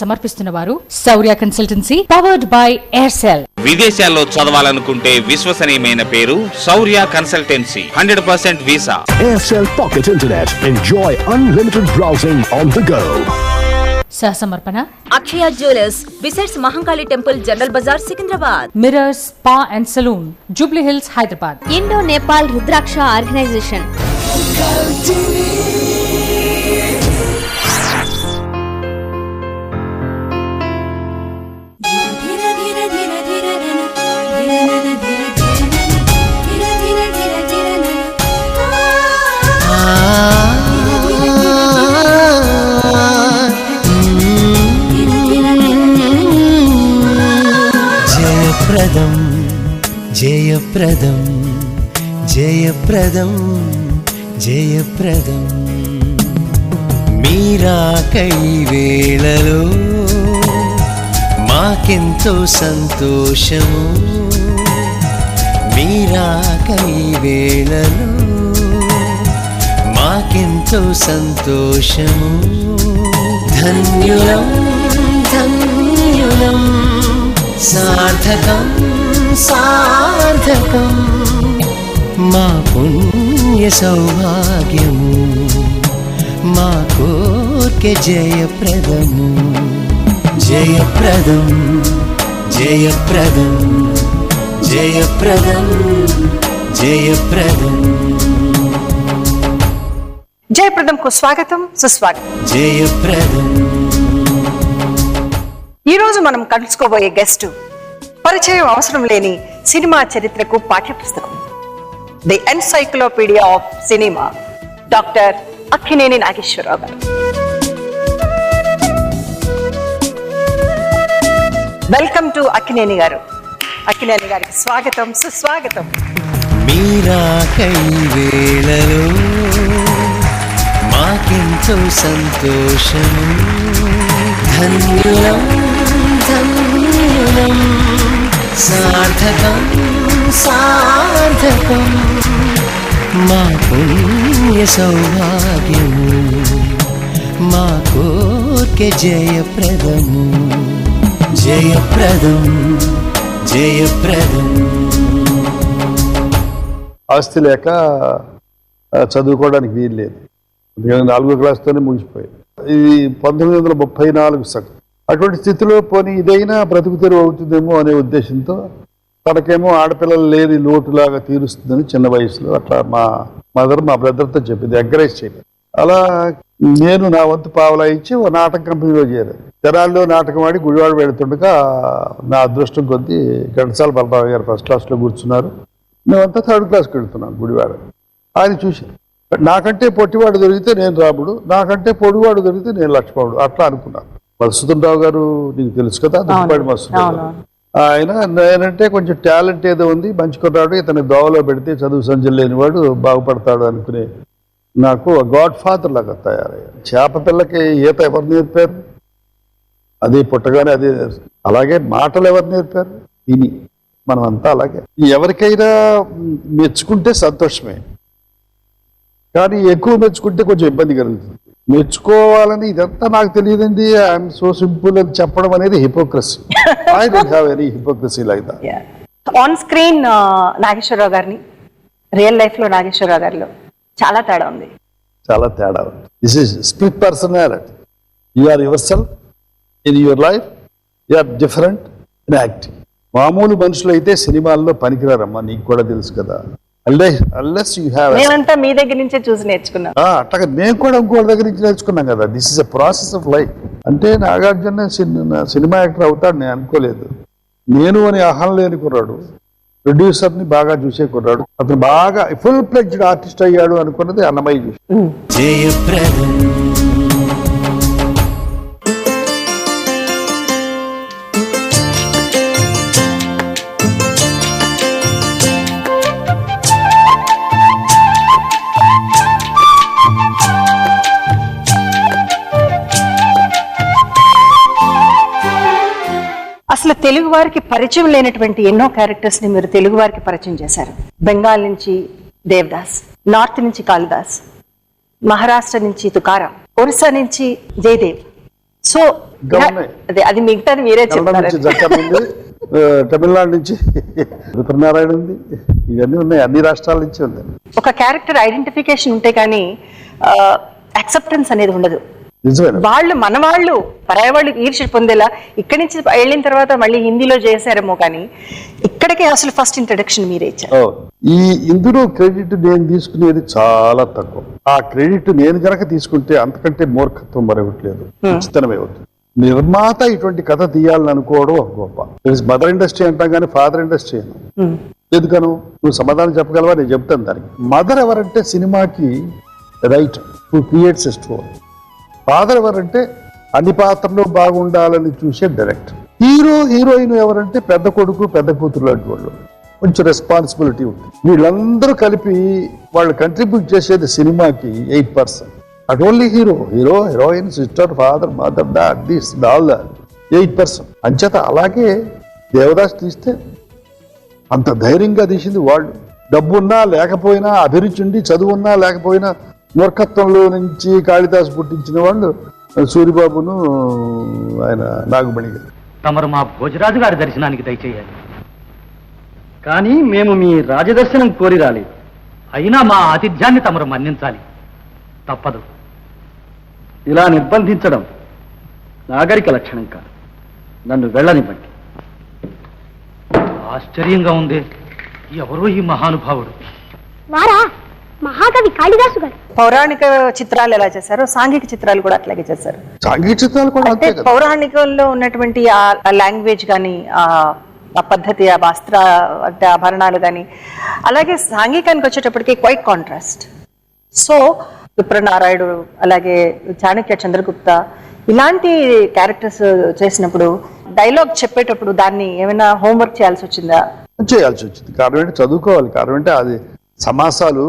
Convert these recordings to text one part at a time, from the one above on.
సమర్పిస్తున్న వారు Shaurya consultancy powered by Aircel. విదేశాల్లో చదవాలనుకుంటే విశ్వసనీయమైన పేరు Shaurya consultancy. 100% visa. Aircel pocket internet. Enjoy unlimited browsing on the go. సహసమర్పణ Akshaya jewellers, besides Mahankali temple, General Bazaar, Secunderabad. Mirrors spa and salon, Jubilee Hills, Hyderabad. Indo Nepal Rudraksha organisation. జయప్రదం జయప్రదం జయప్రదం జయప్రదం మీరాకై వేళలో మాకెంతో సంతోషము. మీరాకై వేళలో మాకెంతో సంతోషము. ధన్యులం ధన్యులం సార్థకం సార్థకం మా పుణ్య సౌభాగ్యము. మా కోర్కె జయప్రదము. జయప్రదం జయప్రదం జయప్రదం జయప్రదం. జయప్రదం కు స్వాగతం, సుస్వాగతం. జయప్రదం. ఈ రోజు మనం కలుసుకోబోయే గెస్ట్ పరిచయం అవసరం లేని సినిమా చరిత్రకు పాఠ్యపుస్తకం, the encyclopaedia of cinema, doctor Akkineni Nageswara Rao గారు. వెల్కమ్ టు అక్కినేని గారు. అక్కినేని గారికి స్వాగతం, సుస్వాగతం. మీరాకై వేళలో మాకెంతో సంతోషము. ధన్యులం ధన్యులం సార్థకం సార్థకం మా పుణ్య సౌభాగ్యము. మా కోర్కె జయప్రదము. జయప్రదం జయప్రదం. ఆస్తి లేక చదువుకోవడానికి వీలు లేదు. 4వ క్లాస్తోనే ముగిసిపోయింది. ఇది 1934 సగం. అటువంటి స్థితిలో పోనీ ఇదైనా బ్రతుకు తెరువు అవుతుందేమో అనే ఉద్దేశంతో తనకేమో ఆడపిల్లలు లేని లోటులాగా తీరుస్తుందని చిన్న వయసులో అట్లా మా మదర్ మా బ్రదర్తో చెప్పింది, ఎంకరేజ్ చేయలేదు. అలా నేను నా వంతు పావలా ఇచ్చి ఓ నాటక కంపెనీలో చేరాను. తెనాలిలో నాటకం ఆడి గుడివాడ వెళుతుండగా నా అదృష్టం కొద్దీ ఘంటసాల బలరావు గారు ఫస్ట్ క్లాస్లో కూర్చున్నారు. మేమంతా 3rd క్లాస్కి వెళ్తున్నాం గుడివాడ. ఆయన చూశాను. నాకంటే పొట్టివాడు దొరికితే నేను రాముడు, నాకంటే పొడివాడు దొరికితే నేను లక్ష్మణుడు, అట్లా అనుకున్నాను. మధుసూదన్ రావు గారు నీకు తెలుసు కదా, దుప్పాడి మధుసూదన్. ఆయన నేనంటే కొంచెం టాలెంట్ ఏదో ఉంది, మంచి కుర్రాడు, ఇతని దోవలో పెడితే చదువు సంజలు లేనివాడు బాగుపడతాడు అనుకునే నాకు గాడ్ ఫాదర్ లాగా తయారయ్యారు. చేప పిల్లకి ఈత ఎవరు నేర్పారు? అది పుట్టగానే అదే. అలాగే మాటలు ఎవరు నేర్పారు? ఇని. మనం అంతా అలాగే. ఎవరికైనా మెచ్చుకుంటే సంతోషమే, కానీ ఎక్కువ మెచ్చుకుంటే కొంచెం ఇబ్బంది కలుగుతుంది. మెచ్చుకోవాలని ఇదంతా నాకు తెలియదండి, ఐఎమ్ సో సింపుల్ అని చెప్పడం అనేది hypocrisy. I don't have any hypocrisy like that. On screen Nageswara Rao గారిని, రియల్ లైఫ్ లో నాగేశ్వరరావు గారిలో చాలా తేడా ఉంది. చాలా తేడా ఉంది. This is split personality. You are your self in your life, you are different in acting. మామూలు మనుషులు అయితే సినిమాల్లో పనికిరారమ్మా, నీకు కూడా తెలుసు కదా. Unless you have నేనంతా మీ దగ్గర నుంచే చూసి నేర్చుకున్నా. అట్టగా నేను కూడా ఇంకోటి దగ్గర నుంచి నేర్చుకున్నాం కదా. This is a process of life. అంటే నాగార్జున సినిమా యాక్టర్ అవుతాడు నేను అనుకోలేదు. నేను అని అహం లేని కుర్రాడు, ప్రొడ్యూసర్ని బాగా చూసే కుర్రాడు, అతను బాగా ఫుల్ ఫ్లెడ్జ్డ్ ఆర్టిస్ట్ అయ్యాడు అనుకున్నది అన్నమయ్య చూసి. జయప్రదం. అసలు తెలుగు వారికి పరిచయం లేనటువంటి ఎన్నో క్యారెక్టర్స్ ని మీరు తెలుగు వారికి పరిచయం చేశారు. బెంగాల్ నుంచి దేవదాస్, నార్త్ నుంచి కాళిదాస్, మహారాష్ట్ర నుంచి తుకారాం, ఒరిస్సా నుంచి జయదేవ్, సో ఇంకా ఉన్నాయి. అదే అది మిగతాది మీరే కన్నడ చెప్తారు. నుంచి జక్కర్ ఉంది, తమిళనాడు నుంచి రుద్రనారాయణ ఉంది, ఇవన్నీ ఉన్నాయి, అన్ని రాష్ట్రాల నుంచి ఉంది. ఒక క్యారెక్టర్ ఐడెంటిఫికేషన్ ఉంటే కానీ యాక్సెప్టెన్స్ అనేది ఉండదు. నిజమేనా? మన వాళ్ళు పరాయి వాళ్ళు ఈర్ష్య పొందేలా ఇక్కడి నుంచి వెళ్ళిన తర్వాత మళ్ళీ హిందీలో చేశారేమో కానీ ఇక్కడికే అసలు ఫస్ట్ ఇంట్రడక్షన్ మీరే ఇచ్చారు. ఈ ఇందులో క్రెడిట్ నేను తీసుకునేది చాలా తక్కువ. ఆ క్రెడిట్ నేను గనక తీసుకుంటే అంతకంటే మూర్ఖత్వం మరొకట్లేదు, ఉచితనమే అవుతుంది. నిర్మాత ఇటువంటి కథ తీయాలని అనుకోవడం ఒక గొప్ప. మదర్ ఇండస్ట్రీ అంటాం కానీ ఫాదర్ ఇండస్ట్రీ అను. ఎందుకను నువ్వు సమాధానం చెప్పగలవా? నేను చెప్తాను దానికి. మదర్ ఎవరంటే సినిమాకి writer who creates a story. Father ఎవరంటే అన్ని పాత్రలు బాగుండాలని చూసే డైరెక్టర్. హీరోయిన్ ఎవరంటే పెద్ద కొడుకు పెద్ద కూతురు లాంటి వాళ్ళు, కొంచెం రెస్పాన్సిబిలిటీ ఉంటుంది. వీళ్ళందరూ కలిపి వాళ్ళు కంట్రిబ్యూట్ చేసేది సినిమాకి 8%. At only heroine, sister, father, mother, dad, this all 8%. అంచేత అలాగే దేవదాస్ తీస్తే అంత ధైర్యంగా తీసింది వాళ్ళు. డబ్బున్నా లేకపోయినా, అభిరుచి ఉండి చదువున్నా లేకపోయినా, మూర్ఖత్వంలో నుంచి కాళిదాసు పుట్టించిన వాళ్ళు సూరిబాబును ఆయన నాగమణి గారు. తమరు మా భోజరాజు గారి దర్శనానికి దయచేయాలి, కానీ మేము మీ రాజదర్శనం కోరి రాలేదు. అయినా మా ఆతిథ్యాన్ని తమరు మన్నించాలి, తప్పదు. ఇలా నిర్బంధించడం నాగరిక లక్షణం కాదు. నన్ను వెళ్ళనివ్వండి. ఆశ్చర్యంగా ఉంది, ఎవరో ఈ మహానుభావుడు. వారా మహాకవి కాళిదాసు గారు. పౌరాణిక చిత్రాలు ఎలా చేశారో సాంఘిక చిత్రాలు కూడా అట్లాగే చేశారు. సాంఘిక చిత్రాలు కూడా అంటే పౌరాణికంలో ఉన్నటువంటి ఆ లాంగ్వేజ్ కానీ, ఆ పద్ధతి, ఆ వస్త్ర అంటే ఆభరణాలు కానీ, అలాగే సాంఘికానికి వచ్చేటప్పటికి క్వైట్ కాంట్రాస్ట్. సో విప్రనారాయణుడు, అలాగే చాణక్య, చంద్రగుప్త ఇలాంటి క్యారెక్టర్స్ చేసినప్పుడు డైలాగ్ చెప్పేటప్పుడు దాన్ని ఏమైనా హోంవర్క్ చేయాల్సి వచ్చిందా? చేయాల్సి వచ్చింది. కారణం ఏంటి? చదువుకోవాలి. కారణం అంటే అది సమాసాలు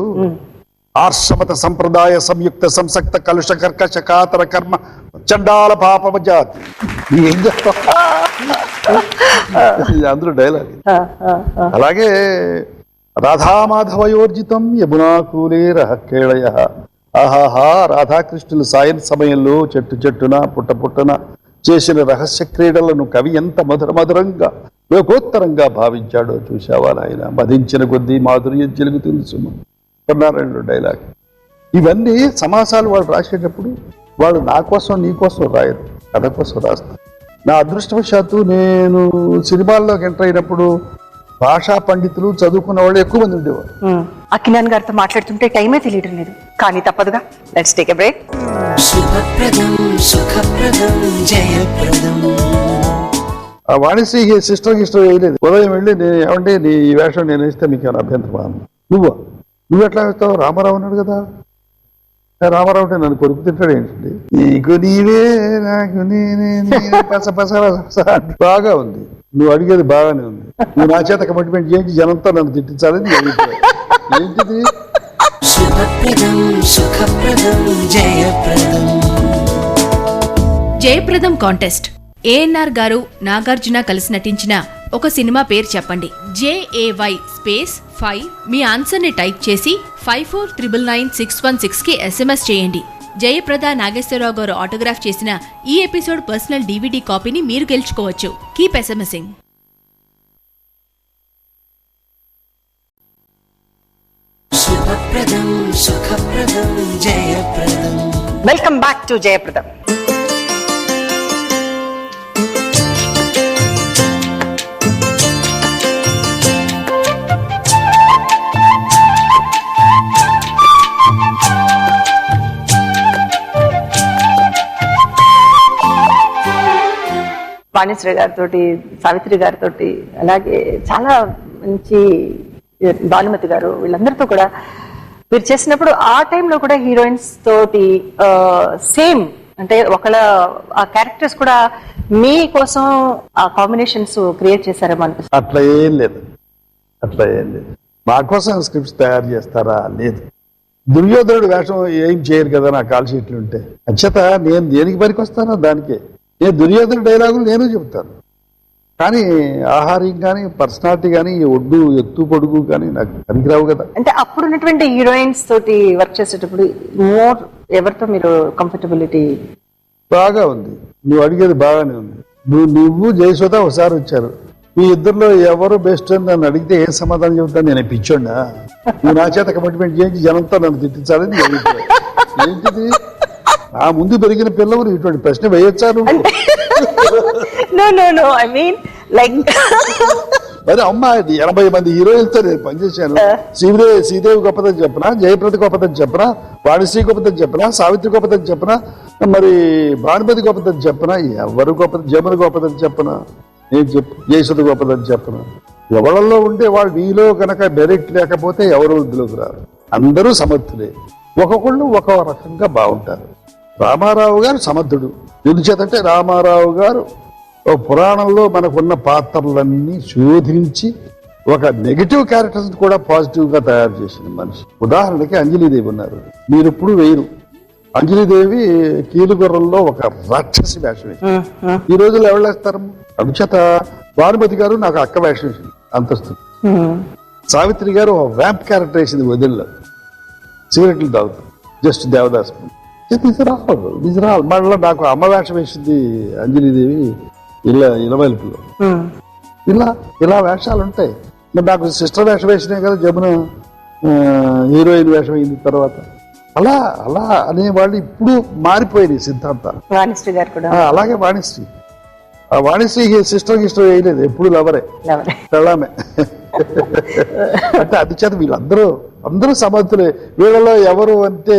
ఆర్షమత సంప్రదాయ సంయుక్త సంసక్త కలుష కర్కశ కాతర కర్మ చండాల పాప జాతి. ఏం చెప్తా అందరూ డైలాగ్. అలాగే రాధామాధవయోర్జితం యమునాకూలే రహకేళయ. ఆహాహా, రాధాకృష్ణులు సాయం సమయంలో చెట్టు చెట్టున పుట్ట పుట్టన చేసిన రహస్య క్రీడలను కవి ఎంత మధురంగా లోకోత్తరంగా భావించాడో చూశావా నాయన. మదించిన కొద్దీ మాధుర్యం చెలుగుతుంది సుమ. నారాయణుడు డైలాగ్. ఇవన్నీ సమాసాలు వాళ్ళు రాసేటప్పుడు వాళ్ళు నా కోసం నీ కోసం రాయరు, కథ కోసం రాస్తారు. నా అదృష్టవశాత్తు నేను సినిమాల్లోకి ఎంటర్ అయినప్పుడు భాషా పండితులు చదువుకున్న వాళ్ళు ఎక్కువ మంది ఉండేవారు. అక్కినేని గారితో మాట్లాడుతుంటే టైమే తెలియడం లేదు, కానీ తప్పదుగా. Let's take a break. శుభప్రదం సుఖప్రదం జయప్రదం. ఆ వాణిశ్రీ సిస్టర్ వేయలేదు. ఉదయం వెళ్ళి ఏమంటే నీ ఈ వేషం నేను వేస్తే మీకు ఏమైనా అభ్యంతరం? నువ్వు ఎట్లా వేస్తావు? రామారావు ఉన్నాడు కదా. రామారావు అంటే నన్ను కొరుకు తింటాడు ఏంటండి. నీకు నీవే నాకు నేనే బాగా ఉంది. నువ్వు అడిగేది బాగానే ఉంది. నువ్వు నా చేత కమిట్మెంట్ చేయించి జనంతో నన్ను తిట్టించాలని ఏంటిది? శుభప్రదం సుఖప్రదం జయప్రదం. జయప్రదం కాంటెస్ట్. ఏఎన్ఆర్ గారు, నాగార్జున కలిసి నటించిన ఒక సినిమా పేరు చెప్పండి. JAY స్పేస్ 5 మీ ఆన్సర్ ని టైప్ చేసి 54999616 కి SMS చేయండి. జయప్రద నాగేశ్వరరావు గారు ఆటోగ్రాఫ్ చేసిన ఈ ఎపిసోడ్ పర్సనల్ DVD కాపీని మీరు గెలుచుకోవచ్చు. కీప్ ఎస్ఎంఎసింగ్. శుభప్రదం సుఖప్రదం జయప్రదం. వెల్కమ్ బ్యాక్ టు జయప్రదం. వాణిశ్రీ గారితో, సావిత్రి గారితో, అలాగే చాలా మంచి భానుమతి గారు, వీళ్ళందరితో కూడా మీరు చేసినప్పుడు ఆ టైంలో కూడా హీరోయిన్స్ తోటి సేమ్ అంటే ఒకళ్ళ ఆ క్యారెక్టర్స్ కూడా మీ కోసం ఆ కాంబినేషన్స్ క్రియేట్ చేశారేమో అనిపిస్తుంది. అట్లా ఏం లేదు. మా కోసం స్క్రిప్ట్స్ తయారు చేస్తారా? లేదు. దుర్యోధనుడు వేషం ఏం చేయరు కదా నా కాల్ షీట్లు ఉంటే. అచ్చత నేను దేనికి పనికి వస్తానో దానికే. నేను దుర్యోధన డైలాగులు నేను చెప్తాను, కానీ ఆహార్యం కానీ పర్సనాలిటీ కానీ ఒడ్డు ఎత్తు పొడుగు కానీ నాకు పనికిరావు కదా. అంటే అప్పుడు ఉన్నటువంటి హీరోయిన్స్ తోటి వర్క్ చేసేటప్పుడు మోర్ ఎవరితో మీరు కంఫర్టబిలిటీ? బాగా ఉంది, నువ్వు అడిగేది బాగానే ఉంది. నువ్వు జయసుధ ఒకసారి వచ్చారు, మీ ఇద్దరిలో ఎవరు బెస్ట్ అని నన్ను అడిగితే ఏం సమాధానం చెబుతాను? నేను పిచ్చోండా? నువ్వు నా చేత కమిట్మెంట్ చేయించి జనంతో నన్ను తిట్టించాలని ఏంటిది? ఆ ముందు పెరిగిన పిల్లలు ఇటువంటి ప్రశ్న వేయొచ్చా నువ్వు? మరి అమ్మ 80 మంది హీరోయిన్తో నేను పనిచేశాను. శ్రీదేవి గొప్పదని చెప్పనా, జయప్రద గొప్పదని చెప్పనా, వాణిశ్రీ గొప్పదని చెప్పనా, సావిత్రి గొప్పదని చెప్పనా, మరి భానుమతి గొప్పదని చెప్పనా, ఎవరు గొప్పది, జమున గొప్పదని చెప్పనా, నేను జయసుధ గొప్పదని చెప్పనా? ఎవళ్ళల్లో ఉంటే వాళ్ళు నీలో కనుక డైరెక్ట్ లేకపోతే ఎవరు వృద్ధిలోకి రారు. అందరూ సమర్థులే, ఒక్కొక్కళ్ళు ఒక రకంగా బాగుంటారు. రామారావు గారు సమర్థుడు ఎందుచేతంటే రామారావు గారు పురాణంలో మనకున్న పాత్రలన్నీ శోధించి ఒక నెగిటివ్ క్యారెక్టర్స్ కూడా పాజిటివ్ గా తయారు చేసిన మనిషి. ఉదాహరణకి అంజలీదేవి ఉన్నారు, మీరు ఇప్పుడు వేయరు. అంజలీదేవి కీలుగుర్రంలో ఒక రాక్షసి వేషం వేసింది. ఈ రోజుల్లో ఎవరు అందుచేత భానుమతి గారు నాకు అక్క వేషం వేసింది, అంతస్తు. సావిత్రి గారు ఒక వ్యాంప్ క్యారెక్టర్ వేసింది, వదిల్లో సిగరెట్లు తాగుతారు, జస్ట్ దేవదాస్. మళ్ళీ నాకు అమ్మ వేషం వేసింది అంజలీదేవి ఇలవైపులో. ఇలా వేషాలు ఉంటాయి. మరి నాకు సిస్టర్ వేషం వేసినాయి కదా జమున హీరోయిన్ వేషం అయిన తర్వాత. అలా అలా అనేవాళ్ళు ఇప్పుడు మారిపోయినాయి సిద్ధాంతాలు. వాణిశ్రీ గారు కూడా అలాగే వాణిశ్రీ సిస్టర్ గిస్టర్ వేయలేదు, ఎప్పుడు లవరే పెళ్ళామే. అంటే అది చేత వీళ్ళందరూ సమర్థులే. వీళ్ళలో ఎవరు అంటే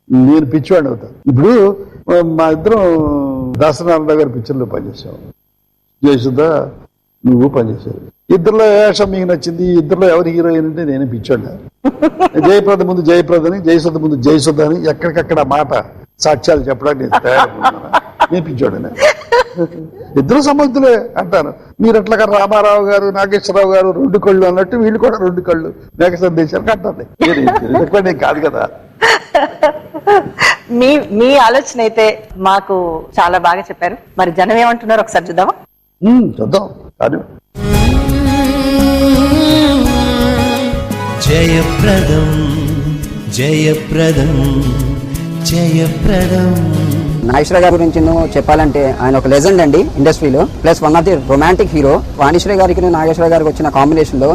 నేను పిచ్చివాడిని అవుతాను. ఇప్పుడు మా ఇద్దరం దాసనారాయణ గారి పిక్చర్లో పనిచేసాం, జయసుధ నువ్వు పనిచేశావు. ఇద్దరిలో వేషం మీకు నచ్చింది, ఇద్దరిలో ఎవరు హీరోయిన్ అంటే నేనే పిచ్చోండా. జయప్రద ముందు జయప్రదని, జయసుధ ముందు జయసుధ అని ఎక్కడికక్కడ మాట సాక్ష్యాలు చెప్పడానికి నేను తయారవుతున్నాను. నేను పిచ్చోడనే. ఇద్దరు సమర్థులే అంటాను. మీరు ఎట్లాగా రామారావు గారు నాగేశ్వరరావు గారు 2 కళ్ళు అన్నట్టు వీళ్ళు కూడా 2 కళ్ళు మేక సందేశాలు అంటారు. నేను కాదు కదా. మీ ఆలోచన అయితే మాకు చాలా బాగా చెప్పారు. మరి జనం ఏమంటున్నారు ఒకసారి చూద్దామా? చూద్దాం. జయప్రదం జయప్రదం జయప్రదం. నాగేశ్వర గారి గురించి చెప్పాలంటే ఆయన ఒక లెజెండ్ అండి ఇండస్ట్రీలో, plus one of the romantic hero. Vanisri గారికి నాగేశ్వర గారికి వచ్చిన కాంబినేషన్ లో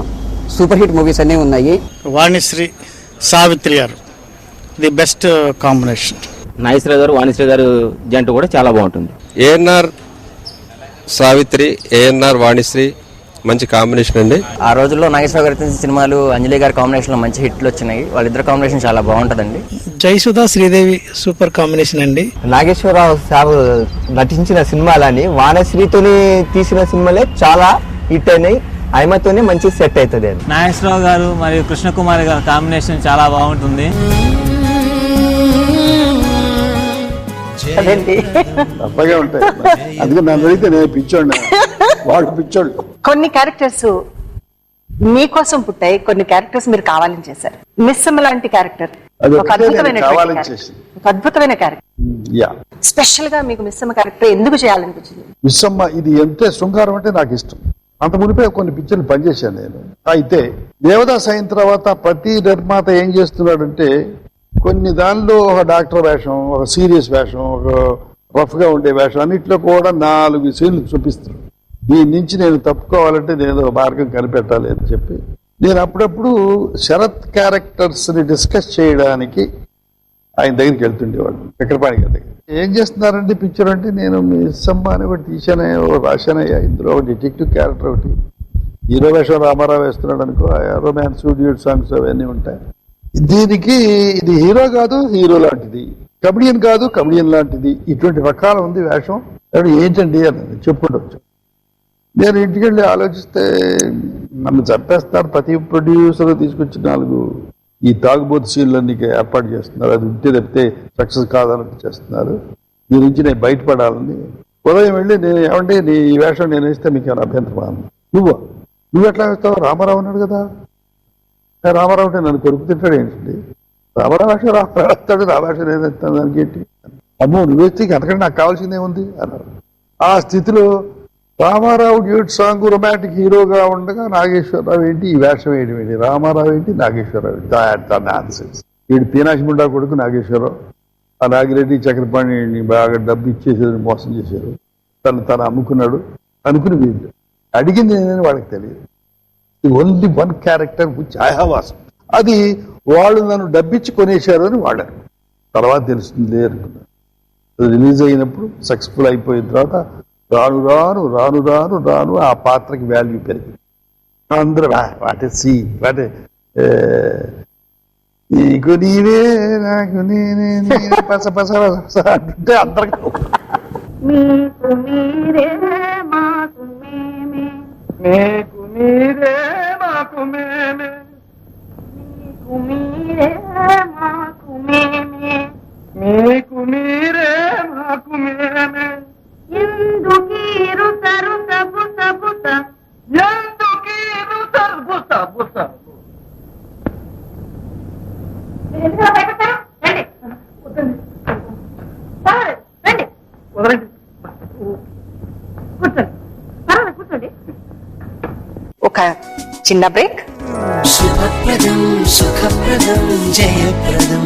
సూపర్ హిట్ మూవీస్ అన్ని ఉన్నాయి. వాణిశ్రీ సావిత్రి గారు ది బెస్ట్ కాంబినేషన్. నాగేశ్వర గారు వాణిశ్రీ గారు జంట కూడా చాలా బాగుంటుంది. ఏఎన్ఆర్ సావిత్రి, ఏఎన్ఆర్ వాణిశ్రీ మంచి కాంబినేషన్ అండి. ఆ రోజుల్లో నాగేశ్వర గారి సినిమాలు అంజలి గారి కాంబినేషన్ లో మంచి హిట్లు వచ్చినాయి. వాళ్ళిద్దరు కాంబినేషన్ చాలా బాగుంటదండి. జయసుధ శ్రీదేవి సూపర్ కాంబినేషన్ అండి. నాగేశ్వరరావు సాబు నటించిన సినిమాలని వాణశ్రీతోని తీసిన సినిమాలే చాలా హిట్ అయినాయి. ఆయమతోనే మంచి సెట్ అవుతుంది. నాగేశ్వరరావు గారు మరియు కృష్ణకుమారి గారి కాంబినేషన్ చాలా బాగుంటుంది. తప్పగా ఉంటాయి. అందుకే నన్ను అడిగితే నేను పిచ్చోండి, వాడు పిచ్చోళ్ళు. కొన్ని క్యారెక్టర్స్ మీకోసం పుట్టాయి, కొన్ని క్యారెక్టర్స్ మీరు కావాలని చేశారు. మిస్సమ్మ లాంటి క్యారెక్టర్ ఒక అద్భుతమైన క్యారెక్టర్. స్పెషల్ గా మీకు మిస్సమ్మ క్యారెక్టర్ ఎందుకు చేయాలనిపించింది? మిస్సమ్మ ఇది ఎంతే శృంగారం అంటే నాకు ఇష్టం. అంత మునిపే కొన్ని పిక్చర్లు పనిచేశాను నేను. అయితే దేవదాస్ అయిన తర్వాత ప్రతి నిర్మాత ఏం చేస్తున్నాడంటే కొన్ని దానిలో ఒక డాక్టర్ వేషం, ఒక సీరియస్ వేషం, ఒక రఫ్ గా ఉండే వేషం, అన్నిట్లో కూడా 4 సీన్లు చూపిస్తారు. దీని నుంచి నేను తప్పుకోవాలంటే నేను మార్గం కనిపెట్టాలి అని చెప్పి నేను అప్పుడప్పుడు శరత్ క్యారెక్టర్స్ ని డిస్కస్ చేయడానికి ఆయన దగ్గరికి వెళ్తుండేవాడు, చక్రపాణి గారి దగ్గర. ఏం చేస్తున్నారండి పిక్చర్ అంటే, నేను మీ సమ్మ అని ఒకటి తీసానయ్యా, రాశానయ్యా, ఇందులో ఒక డిటెక్టివ్ క్యారెక్టర్ ఒకటి, హీరో వేషం రామారావు వేస్తున్నాడు అనుకో, రొమాన్స్ డ్యూట్ సాంగ్స్ అవన్నీ ఉంటాయి. దీనికి ఇది హీరో కాదు, హీరో లాంటిది, కమెడియన్ కాదు, కమెడియన్ లాంటిది, ఇటువంటి రకాల ఉంది వేషం. ఏంటండి అని చెప్పుకుంటూ నేను ఇంటికి వెళ్ళి ఆలోచిస్తే నన్ను చంపేస్తున్నారు. ప్రతి ప్రొడ్యూసర్ తీసుకొచ్చి 4 ఈ తాగుబోతు సీన్లన్నీ ఏర్పాటు చేస్తున్నారు. అది ఉంటే తప్పితే సక్సెస్ కాదన్నట్టు చేస్తున్నారు. దీని నుంచి నేను బయటపడాలని ఉదయం వెళ్ళి నేను ఏమంటే నీ ఈ వేషం నేను వేస్తే మీకు ఏమైనా అభ్యంతరం? నువ్వు ఎట్లా వేస్తావు? రామారావు ఉన్నాడు కదా. రామారావు అంటే నన్ను కొరుకు తింటాడు ఏంటండి? రామారావు వేషం రామారావు వేస్తాడు, నా వేషం నేను వేస్తాను, దానికి ఏంటి? అమ్మో నువ్వు వేస్తే అంతకంటే నాకు కావాల్సిందే ఉంది అన్నారు. ఆ స్థితిలో రామారావు డ్యూట్ సాంగ్ రొమాంటిక్ హీరోగా ఉండగా నాగేశ్వరరావు ఏంటి ఈ వేషం రామారావు ఏంటి నాగేశ్వరరావు ఏంటి? వీడు పీనాశి ముండా కొడుకు నాగేశ్వరరావు, ఆ నాగిరెడ్డి చక్రపాణిని బాగా డబ్బు ఇచ్చేసేది మోసం చేశారు, తను అమ్ముకున్నాడు అనుకుని వీళ్ళు అడిగింది ఏంటని వాళ్ళకి తెలియదు. Only one character which I have asked. అది వాళ్ళు నన్ను డబ్బిచ్చి కొనేశారు అని వాళ్ళు తర్వాత తెలుస్తుంది అనుకున్నారు. అది రిలీజ్ అయినప్పుడు సక్సెస్ఫుల్ అయిపోయిన తర్వాత రాను రాను రాను రాను రాను ఆ పాత్రకి వాల్యూ పెరిగింది. అందరూ వాటే సీ వాటే నీకు నీవే నాకు నేనే పస పస పస అంటుంటే అందరికి మీకు మీరే మాకు మేమే, మీకు మీరే మాకు మేమే, మీకు మీరే మాకు మేమే, మీకు మీరే మాకు మేమే. ఎందుకీరు తరుత బుత బుత, ఎందుకీరు తరు బుత బుత. ఒక చిన్న బ్రేక్. శుభప్రదం సుఖప్రదం జయప్రదం.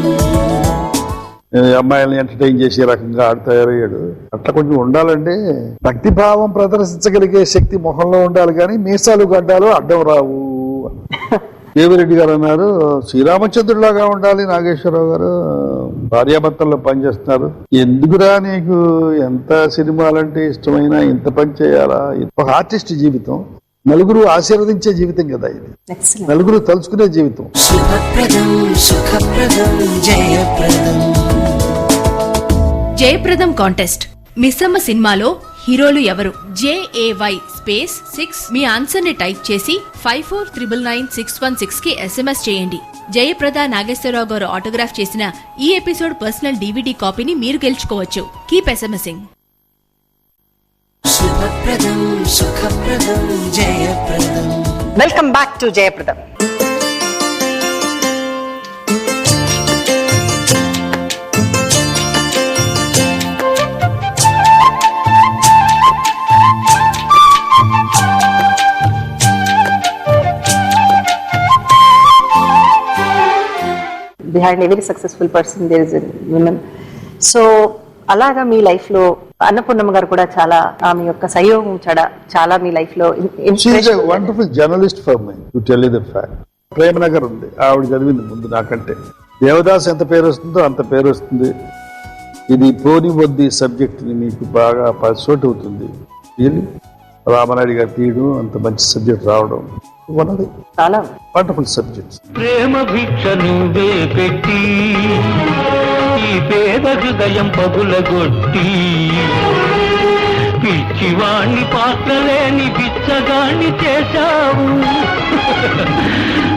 అమ్మాయిల్ని ఎంటర్టైన్ చేసే రకంగా ఆడు తయారయ్యాడు. అట్లా కొంచెం ఉండాలంటే భక్తిభావం ప్రదర్శించగలిగే శక్తి మొహంలో ఉండాలి, కానీ మీసాలు గడ్డాలు అడ్డం రావు. దేవిరెడ్డి గారు అన్నారు శ్రీరామచంద్రులాగా ఉండాలి నాగేశ్వరరావు గారు, భార్యాభర్తల్లో పనిచేస్తున్నారు, ఎందుకురా నీకు ఎంత సినిమాలంటే ఇష్టమైనా ఇంత పని చేయాలా? ఒక ఆర్టిస్ట్ జీవితం నలుగురు ఆశీర్వదించే జీవితం కదా ఇది, నలుగురు తలుచుకునే జీవితం. శుభప్రదం సుఖప్రదం జయప్రదం. జయప్రదం కాంటెస్ట్. మిస్సమ్మ సినిమాలో హీరోలు ఎవరు? JAY స్పేస్ 6 మీ ఆన్సర్ ని టైప్ చేసి 54999616 కి SMS చేయండి. జయప్రద నాగేశ్వరరావు గారు ఆటోగ్రాఫ్ చేసిన ఈ ఎపిసోడ్ పర్సనల్ DVD కాపీని మీరు గెలుచుకోవచ్చు. Keep SMSing. శుభప్రదం సుఖప్రదం జయప్రదం. Welcome back to Jayapradam. Behind every successful person there is a women. So అలాగా మీ లైఫ్ లో అన్నపూర్ణమ్మ గారు కూడా చాలా ఆమె యొక్క సహయోగం చాలా మీ లైఫ్ లో wonderful journalist for my to tell you the fact. Prema Nagar ఉంది, ఆవిడ చదివింది ముందు నాకంటే. దేవదాస్ ఎంత పేరు వస్తుందో అంత పేరు వస్తుంది. ఇది పోని వద్ది సబ్జెక్ట్ ని మీకు బాగా పర్సోట్ అవుతుంది. రామనాయుడు గారు తీయడం, అంత మంచి సబ్జెక్ట్ రావడం చాలా వండర్ఫుల్ సబ్జెక్ట్స్. ప్రేమ భిక్ష నువ్వే పెట్టి ఈ పేద హృదయం పగులగొట్టి పిచ్చివాణ్ణి పాత్రలేని బిచ్చగాణ్ణి చేశావు.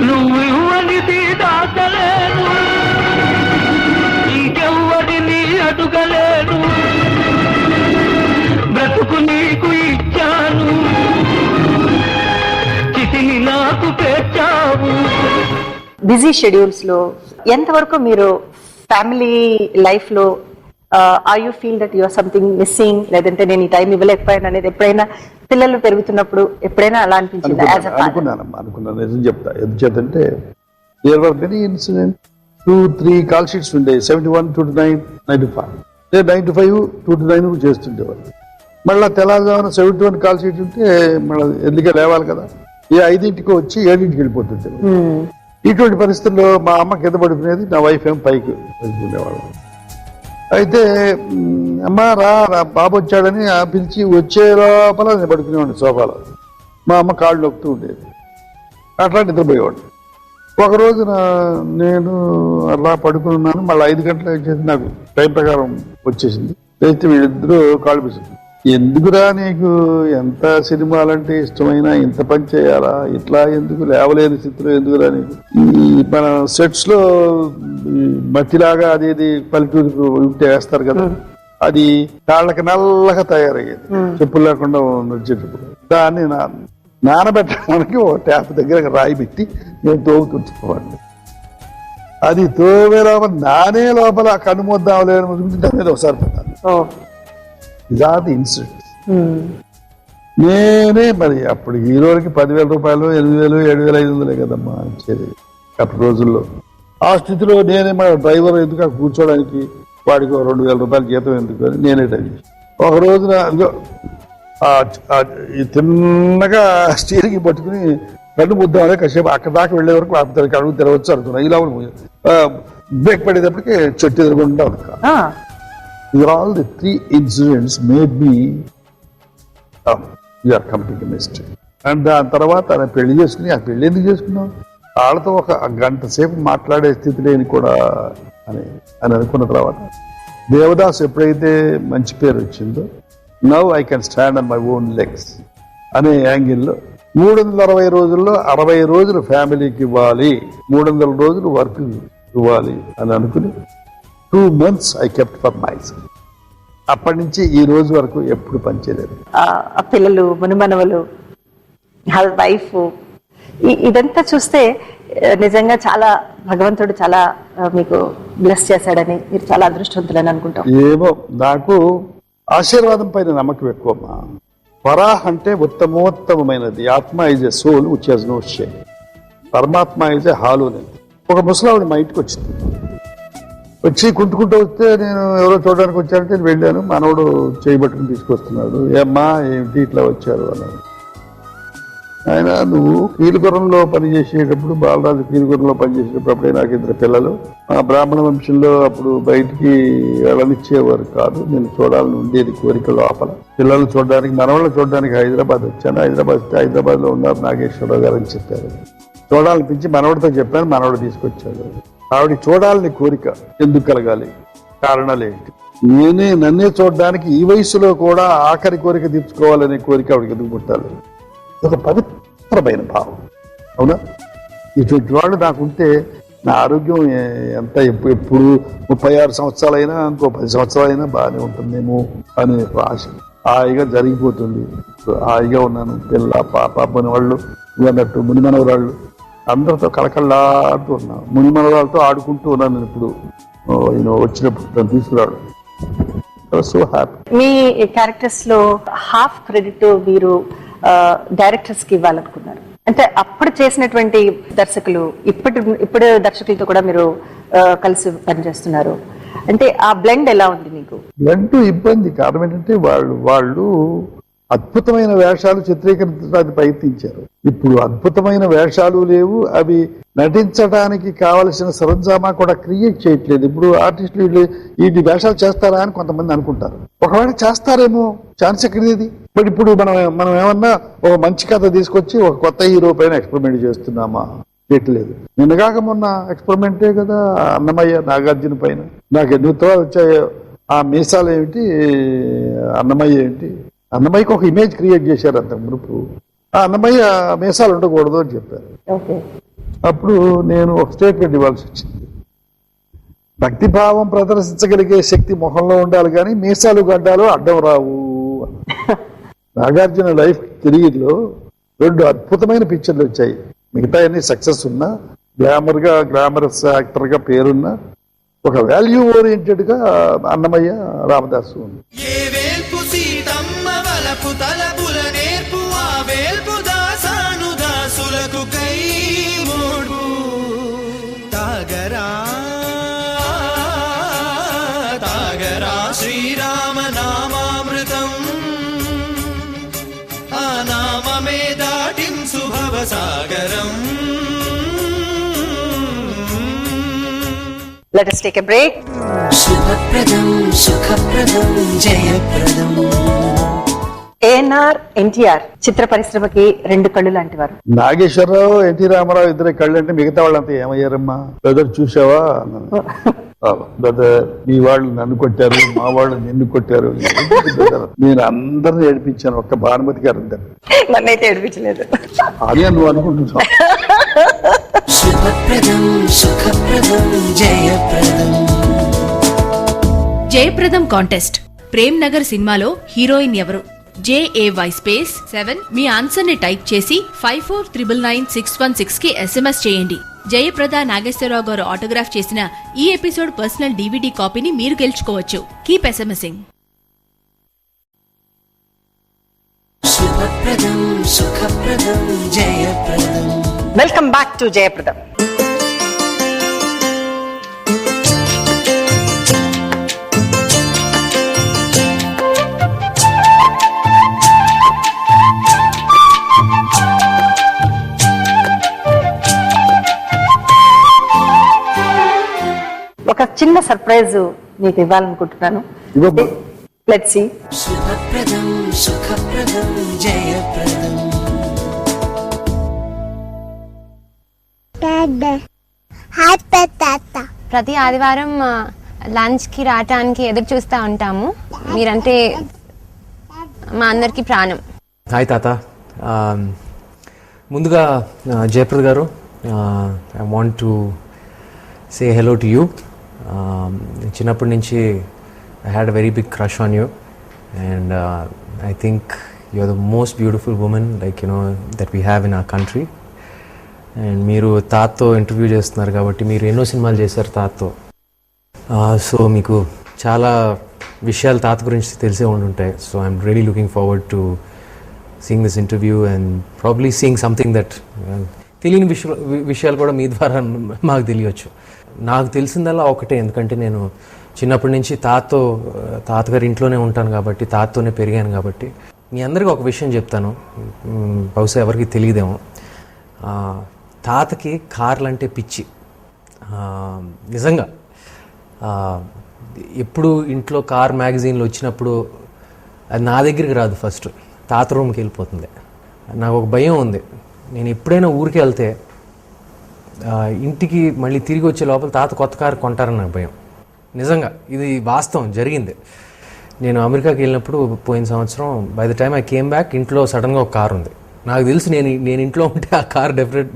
నువ్వు ఇవ్వనిది దాచలేను, ఇంకెవ్వరిని అడుగలేను, బ్రతుకు నీకు ఇచ్చాను, చితిని నాకు పేర్చావు. బిజీ షెడ్యూల్స్ లో ఎంతవరకు మీరు ఫ్యామిలీ లైఫ్ లో are you feel that your something missing, లేదంటే నేను ఈ టైం ఇవ్వలేకపోయాను అనేది ఎప్పుడైనా పిల్లలు పెరుగుతున్నప్పుడు ఎప్పుడైనా అలా అనిపించింది? అనుకున్నాను నిజం చెప్తా. ఎందుచేతంటే there were many incident. 2-3 call sheets ఉండే, 71 to 9, 95. 9 to 5, 2 to 9 చేస్తుండేవాళ్ళు. మళ్ళీ తెల్లవారుజామున 71 కాల్ షీట్ ఉంటే మళ్ళీ ఎందుకే లేవాలి కదా, ఏ 5ంటికి వచ్చి 7ంటికి వెళ్ళిపోతుంటే. ఇటువంటి పరిస్థితుల్లో మా అమ్మ కింద పడుకునేది, నా వైఫ్ ఏం పైకి పడుకునేవాళ్ళు. అయితే అమ్మ రా బాబు వచ్చాడని పిలిచి వచ్చే లోపల నేను పడుకునేవాడిని సోఫాలో. మా అమ్మ కాళ్ళు నొక్కుతూ ఉండేది, అట్లా నిద్రపోయేవాడు. ఒకరోజు నేను అలా పడుకున్నాను, మళ్ళీ 5 గంటలకు వచ్చేసి నాకు టైం ప్రకారం వచ్చేసింది. అయితే వీళ్ళిద్దరూ కాళ్ళు పిలిచింది, ఎందుకురా నీకు ఎంత సినిమాలంటే ఇష్టమైనా ఇంత పని చేయాలా, ఇట్లా ఎందుకు లేవలేని స్థితిలో ఎందుకురా నీకు, ఈ మన సెట్స్ లో మట్టిలాగా అది పల్లెటూరు ఉంటే వేస్తారు కదా, అది కాళ్ళకి నల్లగా తయారయ్యేది చెప్పులు లేకుండా నడిచేటప్పుడు. దాన్ని నానబెట్టడానికి ఒక ట్యాప్ దగ్గర రాయి పెట్టి నేను తోగుతుంటుకోవాలి. అది తోవే లోపల నానే లోపల కనుమొద్దాం లేని దాని మీద ఒకసారి పెట్టాను. ఇదాది ఇన్సిడెంట్. నేనే మరి అప్పుడు హీరోలకి 10,000 రూపాయలు, 8,000, 7,500 కదమ్మా ఇచ్చేది అప్పుడు రోజుల్లో. ఆ స్థితిలో నేనే మన డ్రైవర్ ఎందుకు కూర్చోడానికి వాడికి 2,000 రూపాయలు జీతం ఎందుకు అని నేనే ట్రై చేశాను. ఒక రోజున ఈ తిన్నగా స్టీరింగ్ పట్టుకుని కళ్ళు ముద్దామనే కాసేపు అక్కడ దాకా వెళ్లే వరకు అడుగు తెరవచ్చు అనుకున్నా. ఇలా బ్రేక్ పడేటప్పటికి చెట్టు ఎదురుకుండా all the 3 incidents made me you are complete mistake. And దాని తర్వాత పెళ్లి చేసుకుని ఆ పెళ్లి ఎందుకు చేసుకున్నాం, వాళ్ళతో ఒక గంట సేపు మాట్లాడే స్థితి లేని కూడా అని అనుకున్న తర్వాత దేవదాస్ ఎప్పుడైతే మంచి పేరు వచ్చిందో now I can stand on my own legs అనే యాంగిల్లో 360 రోజుల్లో 60 రోజులు ఫ్యామిలీకి ఇవ్వాలి, 300 రోజులు వర్క్ ఇవ్వాలి అని అనుకుని 2 months I kept for my self. అప్పటి నుంచి ఈ రోజు వరకు ఎప్పుడు పనిచేయలేదు. ఆ పిల్లలు, మునిమనవలు, వైఫ్, ఇదంతా చూస్తే నిజంగా చాలా భగవంతుడు చాలా మీకు బ్లెస్ చేశాడని, మీరు చాలా అదృష్టవంతులని అనుకుంటాం. ఏమో నాకు ఆశీర్వాదం పైన నమ్మకం ఎక్కువమ్మా. పరాహ్ అంటే ఉత్తమోత్తమైనది. ఆత్మ is a soul which has no shape. పరమాత్మ ఈజ్ ఎ హాలోనెస్. ఒక ముసలావిడ మా ఇంటికి వచ్చింది. వచ్చి కుంటుకుంటూ వస్తే నేను ఎవరో చూడడానికి వచ్చానంటే నేను వెళ్ళాను. మనవడు చేయబట్టుకుని తీసుకొస్తున్నాడు. ఏమ్మా ఏమిటి ఇట్లా వచ్చారు అన్నాడు. ఆయన నువ్వు కీలుగురంలో పనిచేసేటప్పుడు, బాలరాజు కీలుగురంలో పనిచేసేటప్పుడు అప్పుడే నాకు 2 పిల్లలు. ఆ బ్రాహ్మణ వంశంలో అప్పుడు బయటికి వెళ్ళనిచ్చేవారు కాదు. నేను చూడాలని ఉండేది కోరిక లోపల. పిల్లలు చూడడానికి, మనవాళ్ళు చూడడానికి హైదరాబాద్ వచ్చాను. హైదరాబాద్ లో ఉన్నారు నాగేశ్వరరావు గారు అని చెప్పారు. చూడాలనిపించి మనవడితో చెప్పాను. మనవడు తీసుకొచ్చాడు. ఆవిడ చూడాలని కోరిక ఎందుకు కలగాలి, కారణాలు ఏంటి? నన్నే చూడడానికి ఈ వయసులో కూడా ఆఖరి కోరిక తీర్చుకోవాలనే కోరిక ఆవిడకి ఎందుకు పుట్టాలి? ఒక పవిత్రమైన భావం. అవునా? ఇటువంటి వాళ్ళు నాకుంటే నా ఆరోగ్యం ఎంత ఎప్పుడు 36 సంవత్సరాలైనా ఇంకో 10 సంవత్సరాలైనా బాగానే ఉంటుందేమో అనే ఆశ. హాయిగా జరిగిపోతుంది. హాయిగా ఉన్నాను. పిల్ల, పాప, మునివాళ్ళు, అన్నట్టు మునిమనవరాళ్ళు అందరితో కళకళలాడుతూ ఉన్నాను. మునిమనవరాలతో ఆడుకుంటూ ఉన్నాను. నేను ఇప్పుడు వచ్చినప్పుడు నన్ను తీసుకురాడు. So happy. మీ క్యారెక్టర్స్ లో హాఫ్ క్రెడిట్ మీరు డైరెక్టర్స్ కి ఇవ్వాలనుకున్నారు. అంటే అప్పుడు చేసినటువంటి దర్శకులు ఇప్పుడు దర్శకులతో కూడా మీరు కలిసి పనిచేస్తున్నారు. అంటే ఆ బ్లెండ్ ఎలా ఉంది మీకు? బ్లెండ్ ఇబ్బంది. కారణం ఏంటంటే వాళ్ళు అద్భుతమైన వేషాలు చిత్రీకరించడానికి ప్రయత్నించారు. ఇప్పుడు అద్భుతమైన వేషాలు లేవు. అవి నటించడానికి కావలసిన సరంజామా కూడా క్రియేట్ చేయట్లేదు. ఇప్పుడు ఆర్టిస్టులు ఈ వేషాలు చేస్తారా అని కొంతమంది అనుకుంటారు. ఒకవేళ చేస్తారేమో, ఛాన్స్ ఎక్కడిది? బట్ ఇప్పుడు మనం ఏమన్నా ఒక మంచి కథ తీసుకొచ్చి ఒక కొత్త హీరో పైన ఎక్స్పెరిమెంట్ చేస్తున్నామా? చేయట్లేదు. నిన్నగాక మొన్న ఎక్స్పెరిమెంటే కదా అన్నమయ్య, నాగార్జున పైన. నాకు ఎన్నో వచ్చాయో. ఆ మీసాలు ఏమిటి, అన్నమయ్య ఏంటి? అన్నమయ్యకి ఒక ఇమేజ్ క్రియేట్ చేశారు అంతకు మునుపు. ఆ అన్నమయ్య మీసాలు ఉండకూడదు అని చెప్పారు. అప్పుడు నేను ఒక స్టేట్మెంట్ ఇవ్వాల్సి వచ్చింది. భక్తిభావం ప్రదర్శించగలిగే శక్తి మొహంలో ఉండాలి కానీ మీసాలు గడ్డాలు అడ్డం రావు. నాగార్జున లైఫ్ కెరీర్లో 2 అద్భుతమైన పిక్చర్లు వచ్చాయి. మిగతా అన్ని సక్సెస్ ఉన్నా, గ్లామరస్ యాక్టర్ గా పేరున్నా, ఒక వాల్యూ ఓరియంటెడ్ గా అన్నమయ్య, రామదాసు ఉంది. శ్రీరామ నామామృతం ఆ నామమే దాటించు భవసాగరం. Let us take a break. శుభప్రదం సుఖప్రదం జయప్రదం. ANR NTR చిత్ర పరిశ్రమకి 2 కళ్ళు లాంటి వారు. నాగేశ్వరరావు, ఎన్టీ రామారావు ఇద్దరే కళ్ళు అంటే మిగతా వాళ్ళంతా ఏమయ్యారమ్మా? బ్రదర్ చూసావా? బ్రదర్ మీ వాళ్ళు నన్ను కొట్టారు, మా వాళ్ళు నిన్ను కొట్టారు. నేను అందరిని ఏడిపించాను, ఒక్క భానుమతి గారు నన్నైతే ఏడిపించలేదు అని నువ్వు అనుకుంటున్నావు. శుభప్రదం సుఖప్రదం జయప్రదం. జయప్రదం కాంటెస్ట్. ప్రేమ్ నగర్ సినిమాలో హీరోయిన్ ఎవరు? JAY స్పేస్ 7 మీ ఆన్సర్ ని టైప్ చేసి 54999616 కి SMS చేయండి. జయప్రద నాగేశ్వరరావు గారు ఆటోగ్రాఫ్ చేసిన ఈ ఎపిసోడ్ పర్సనల్ DVD కాపీని మీరు గెలుచుకోవచ్చు. Keep SMSing. శుభప్రదం సుఖప్రదం జయప్రదం. వెల్కమ్ బ్యాక్ టు జయప్రదం. ఒక చిన్న సర్ప్రైజ్ మీకు ఇవ్వాలనుకుంటున్నాను. Let's see. శుభప్రదం సుఖప్రదం జయప్రదం. ప్రతి ఆదివారం లంచ్కి రావటానికి ఎదురు చూస్తూ ఉంటాము. మీరంటే మా అందరికి ప్రాణం. హాయ్ తాత. ముందుగా జయప్రద గారు, I want to say hello to you. చిన్నప్పటి నుంచి I had a very big crush on you and I think you are the most beautiful women like that we have in our country. And మీరు తాతతో interview చేస్తున్నారు కాబట్టి మీరు ఎన్నో సినిమాలు చేశారు తాతతో. సో మీకు చాలా విషయాలు తాత గురించి తెలిసే ఉండుంటాయి. So I'm really looking forward to seeing this interview and probably seeing something that తెలియని విషయాలు కూడా మీ ద్వారా మాకు తెలియచ్చు. నాకు తెలిసిందల్లా ఒకటే, ఎందుకంటే నేను చిన్నప్పటి నుంచి తాతగారి ఇంట్లోనే ఉంటాను కాబట్టి, తాతతోనే పెరిగాను కాబట్టి. మీ అందరికీ ఒక విషయం చెప్తాను, బహుశా ఎవరికి తెలియదేమో. తాతకి కార్లు అంటే పిచ్చి. నిజంగా ఎప్పుడు ఇంట్లో కార్ మ్యాగజైన్లు వచ్చినప్పుడు అది నా దగ్గరికి రాదు, ఫస్ట్ తాత రూమ్కి వెళ్ళిపోతుంది. నాకు ఒక భయం ఉంది, నేను ఎప్పుడైనా ఊరికి వెళ్తే ఇంటికి మళ్ళీ తిరిగి వచ్చే లోపల తాత కొత్త కారు కొంటారని నాకు భయం. నిజంగా ఇది వాస్తవం, జరిగింది. నేను అమెరికాకి వెళ్ళినప్పుడు పోయిన సంవత్సరం by the time I came back ఇంట్లో సడన్గా ఒక కారు ఉంది. నాకు తెలుసు నేను ఇంట్లో ఉంటే ఆ కార్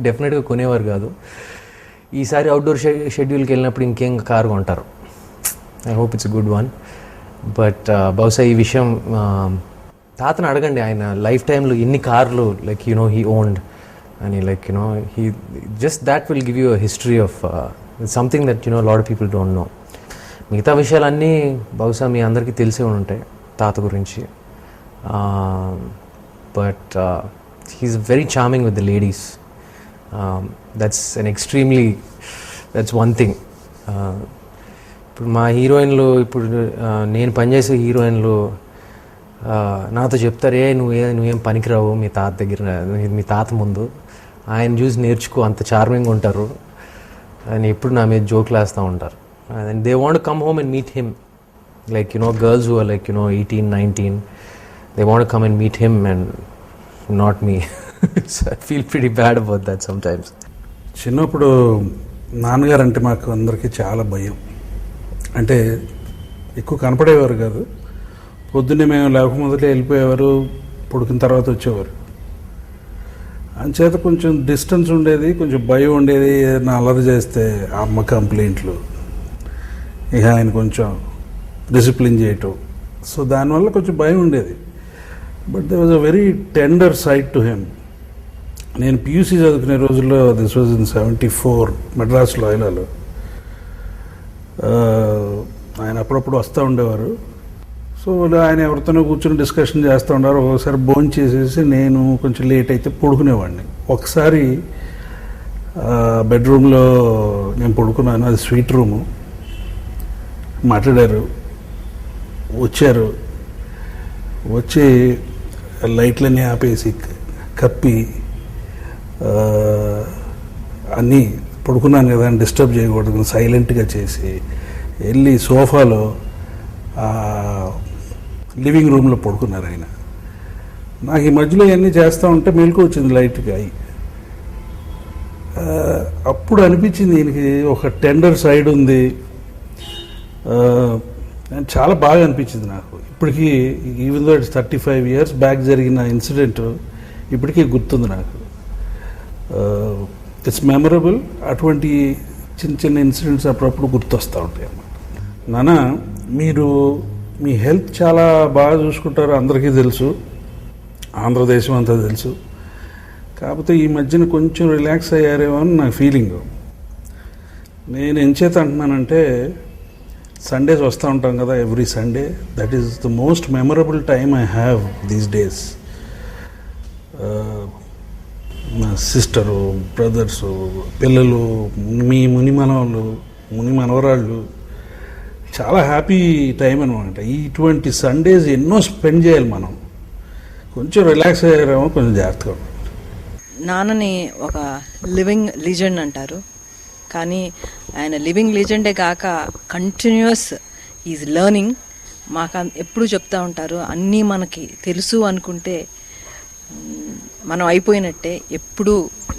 డెఫినెట్గా కొనేవారు కాదు. ఈసారి అవుట్డోర్ షెడ్యూల్కి వెళ్ళినప్పుడు ఇంకేం కారు కొంటారు. I hope it's good one. But బహుశా ఈ విషయం తాతను అడగండి, ఆయన లైఫ్ టైంలో ఎన్ని కార్లు లైక్ హీ ఓన్డ్ అని, like he just that will give you a history of something that lot of people don't know. మిగతా విషయాలన్నీ బహుశా మీ అందరికీ తెలిసే ఉంటాయి తాత గురించి. But he is very charming with the ladies. that's one thing. ఇప్పుడు మా హీరోయిన్లు, ఇప్పుడు నేను పనిచేసే హీరోయిన్లు నాతో చెప్తారు, నువ్వేం పనికిరావు మీ తాత దగ్గర, మీ తాత ముందు ఆయన చూసి నేర్చుకో, అంత చార్మింగ్ ఉంటారు అని ఎప్పుడు నా మీద జోక్లు వేస్తూ ఉంటారు. And they want come home and meet him, like girls who are like 18, 19, they want come and meet him and not me. So I feel pretty bad about that sometimes. చిన్నప్పుడు నాన్నగారు అంటే మాకు అందరికీ చాలా భయం. అంటే ఎక్కువ కనపడేవారు కాదు, పొద్దున్నే మేము లేకపోతే వెళ్ళిపోయేవారు, పుడికిన తర్వాత వచ్చేవారు. అంచేత కొంచెం డిస్టెన్స్ ఉండేది, కొంచెం భయం ఉండేది. ఏదైనా అల్లరి చేస్తే అమ్మ కంప్లైంట్లు, ఇక ఆయన కొంచెం డిసిప్లిన్ చేయటం. సో దానివల్ల కొంచెం భయం ఉండేది. But they was a very tender side to him. నేను పియూసీ చదువుకునే రోజుల్లో, దిస్ వాజ్ ఇన్ 74, మెడ్రాస్లో ఐలాలో, ఆయన అప్పుడప్పుడు వస్తూ ఉండేవారు. సో ఆయన ఎవరితోనో కూర్చొని డిస్కషన్ చేస్తూ ఉండేవారు. ఒకసారి భోజనం చేసేసి నేను కొంచెం లేట్ అయితే పడుకునేవాడిని. ఒకసారి బెడ్రూమ్లో నేను పడుకున్నాను, అది స్వీట్ రూము. మాట్లాడారు, వచ్చారు, వచ్చి లైట్లన్నీ ఆపేసి కప్పి అన్నీ పడుకున్నాను కదా అని డిస్టర్బ్ చేయకూడదు సైలెంట్గా చేసి వెళ్ళి సోఫాలో లివింగ్ రూమ్లో పడుకున్నారు ఆయన. నాకు ఈ మధ్యలో ఇవన్నీ చేస్తూ ఉంటే మెలకు వచ్చింది లైట్గా. అప్పుడు అనిపించింది ఈయనకి ఒక టెండర్ సైడ్ ఉంది, చాలా బాగా అనిపించింది నాకు. ఇప్పటికీ even though it's 35 years back జరిగిన ఇన్సిడెంట్ ఇప్పటికీ గుర్తుంది నాకు. It's memorable. అటువంటి చిన్న చిన్న ఇన్సిడెంట్స్ అప్పుడప్పుడు గుర్తొస్తూ ఉంటాయి అన్నమాట. నాన్న, మీరు మీ హెల్త్ చాలా బాగా చూసుకుంటారు, అందరికీ తెలుసు, ఆంధ్రదేశం అంతా తెలుసు. కాకపోతే ఈ మధ్యన కొంచెం రిలాక్స్ అయ్యారేమో అని నా ఫీలింగ్. నేను ఎంచేత అంటున్నానంటే, సండేస్ వస్తూ ఉంటాం కదా, every Sunday. That is the most memorable time I have these days. మా సిస్టరు, బ్రదర్సు, పిల్లలు, మీ ముని మనవరాళ్ళు, చాలా హ్యాపీ టైం అనమాట. ఇటువంటి సండేస్ ఎన్నో స్పెండ్ చేయాలి మనం. కొంచెం రిలాక్స్ అయ్యారేమో, కొంచెం జాగ్రత్తగా. నాన్నని ఒక లివింగ్ లీజెండ్ అంటారు, కానీ ఆయన లివింగ్ లెజెండే కాక కంటిన్యూస్ ఈజ్ లెర్నింగ్. మాకు ఎప్పుడు చెప్తూ ఉంటారు, అన్నీ మనకి తెలుసు అనుకుంటే మనం అయిపోయినట్టే, ఎప్పుడూ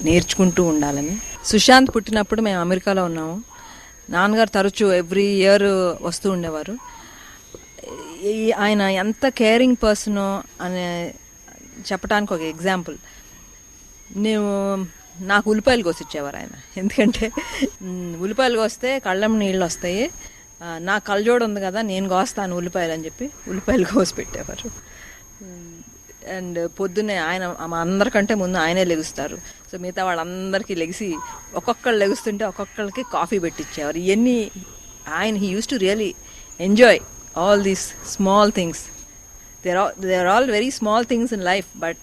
నేర్చుకుంటూ ఉండాలని. సుశాంత్ పుట్టినప్పుడు మేము అమెరికాలో ఉన్నాము. నాన్నగారు తరచూ ఎవ్రీ ఇయర్ వస్తూ ఉండేవారు. ఆయన ఎంత కేరింగ్ పర్సనో అనే చెప్పడానికి ఒక ఎగ్జాంపుల్, నాకు ఉల్లిపాయలు కోసిచ్చేవారు ఆయన. ఎందుకంటే ఉల్లిపాయలు కోస్తే కళ్ళం నీళ్ళు వస్తాయి, నా కళ్ళజోడు ఉంది కదా నేను కోస్తాను ఉల్లిపాయలు అని చెప్పి ఉల్లిపాయలు కోసి పెట్టేవారు. అండ్ పొద్దున్నే ఆయన మా అందరికంటే ముందు ఆయనే లెగుస్తారు. సో మిగతా వాళ్ళందరికీ లెగిసి ఒక్కొక్కళ్ళు లెగుస్తుంటే ఒక్కొక్కరికి కాఫీ పెట్టించేవారు. ఇవన్నీ ఆయన he use to really enjoy all these small things. They are all very small things in life, but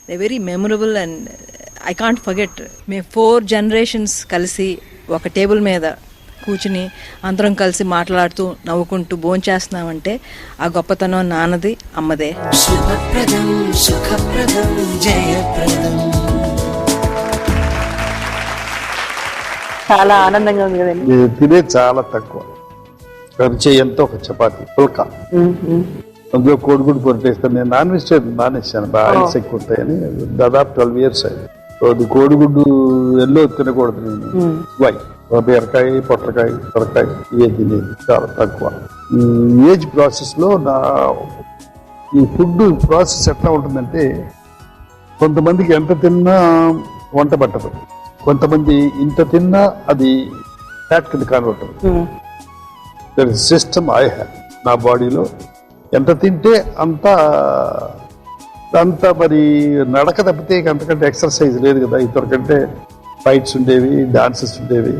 they're very memorable and I can't forget. మేము 4 generations కలిసి ఒక టేబుల్ మీద కూర్చుని అందరం కలిసి మాట్లాడుతూ నవ్వుకుంటూ భోంచేస్తున్నామంటే ఆ గొప్పతనం నాన్నది, అమ్మదే. శుభప్రదం సుఖప్రదం జయప్రదం. చాలా ఆనందంగా ఉంది కదండి. తినే చాలా తక్కువ, ఎంతో ఒక చపాతి పుల్కా, అందులో కోడిగుడ్డు పొరటేస్తాను. నేను నాన్ వెజిటేరియన్ మానేసాను, ఆయిల్స్ ఎక్కువ ఉంటాయని. దాదాపు 12 years అయింది. అది కోడిగుడ్డు ఎల్లో తినకూడదు నేను. బీరకాయ, పొట్లకాయ, సొరకాయ ఇవే తినేది చాలా తక్కువ. ఏజ్ ప్రాసెస్ లో నా ఈ ఫుడ్ ప్రాసెస్ ఎట్లా ఉంటుందంటే, కొంతమందికి ఎంత తిన్నా వంట పట్టదు, కొంతమంది ఇంత తిన్నా అది ఫ్యాట్ కింద కన్వర్ట్ అవుతుంది. సిస్టమ్ ఐ హ్యావ్ నా బాడీలో ఎంత తింటే అంత మరి నడక తప్పితే అంతకంటే ఎక్సర్సైజ్ లేదు కదా. ఇతరకంటే ఫైట్స్ ఉండేవి, డాన్సెస్ ఉండేవి.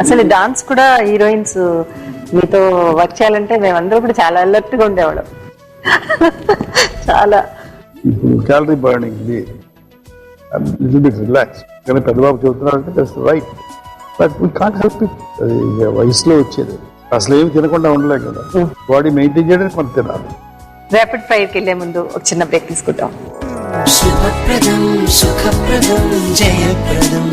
అసలు డాన్స్ కూడా హీరోయిన్స్ మీతో వర్క్ చేయాలంటే మేమందరూ కూడా చాలా అలర్ట్ గా ఉండేవాళ్ళం. చాలా calorie burning little bit relax. కానీ పెద్దబాబు చెబుతున్నారంటే that's right, but we can't help it. అది వయసులో వచ్చేది. అసలు ఏమి తినకుండా ఉండలేం కదా, బాడీ మెయింటైన్ చేయడానికి కొంత తినాలి. ర్యాపిడ్ ఫైర్కి వెళ్లే ముందు ఒక చిన్న బ్రేక్ తీసుకుంటాం. శుభప్రదం సుఖప్రదం జయప్రదం.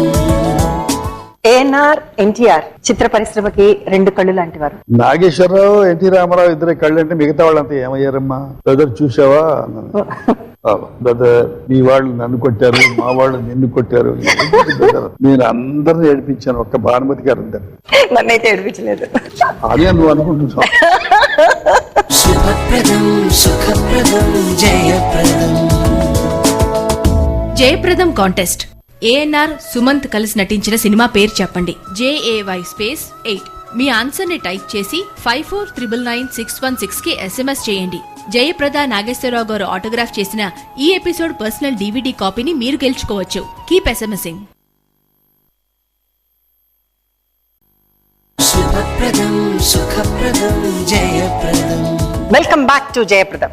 ఏఎన్ఆర్ ఎన్టీఆర్ చిత్ర పరిశ్రమకి 2 కళ్ళు లాంటి వారు. నాగేశ్వరరావు, ఎన్టీ రామారావు ఇద్దరే కళ్ళు అంటే మిగతా వాళ్ళంతా ఏమయ్యారమ్మా? బ్రదర్ చూసావా? బ్రదర్ మీ వాళ్ళు నన్ను కొట్టారు, మా వాళ్ళు నిన్ను కొట్టారు. నేను అందరిని ఏడిపించాను, ఒక్క భానుమతి గారు అందరు నన్నైతే ఏడిపించలేదు అని నువ్వు అనుకుంటున్నావు. శుభప్రదం సుఖప్రదం జయప్రదం. జయప్రదం కాంటెస్ట్. ఏఎన్ఆర్ సుమంత్ కలిసి నటించిన సినిమా పేరు చెప్పండి. JAY స్పేస్ 8 మీ ఆన్సర్ ని టైప్ చేసి 54999616 కి SMS చేయండి. జయప్రద నాగేశ్వరరావు గారు ఆటోగ్రాఫ్ చేసిన ఈ ఎపిసోడ్ పర్సనల్ DVD కాపీని మీరు గెలుచుకోవచ్చు. కీప్ ఎస్ఎంఎసింగ్. శుభప్రదం సుఖప్రదం జయప్రదం. వెల్కమ్ బ్యాక్ టు జయప్రదం.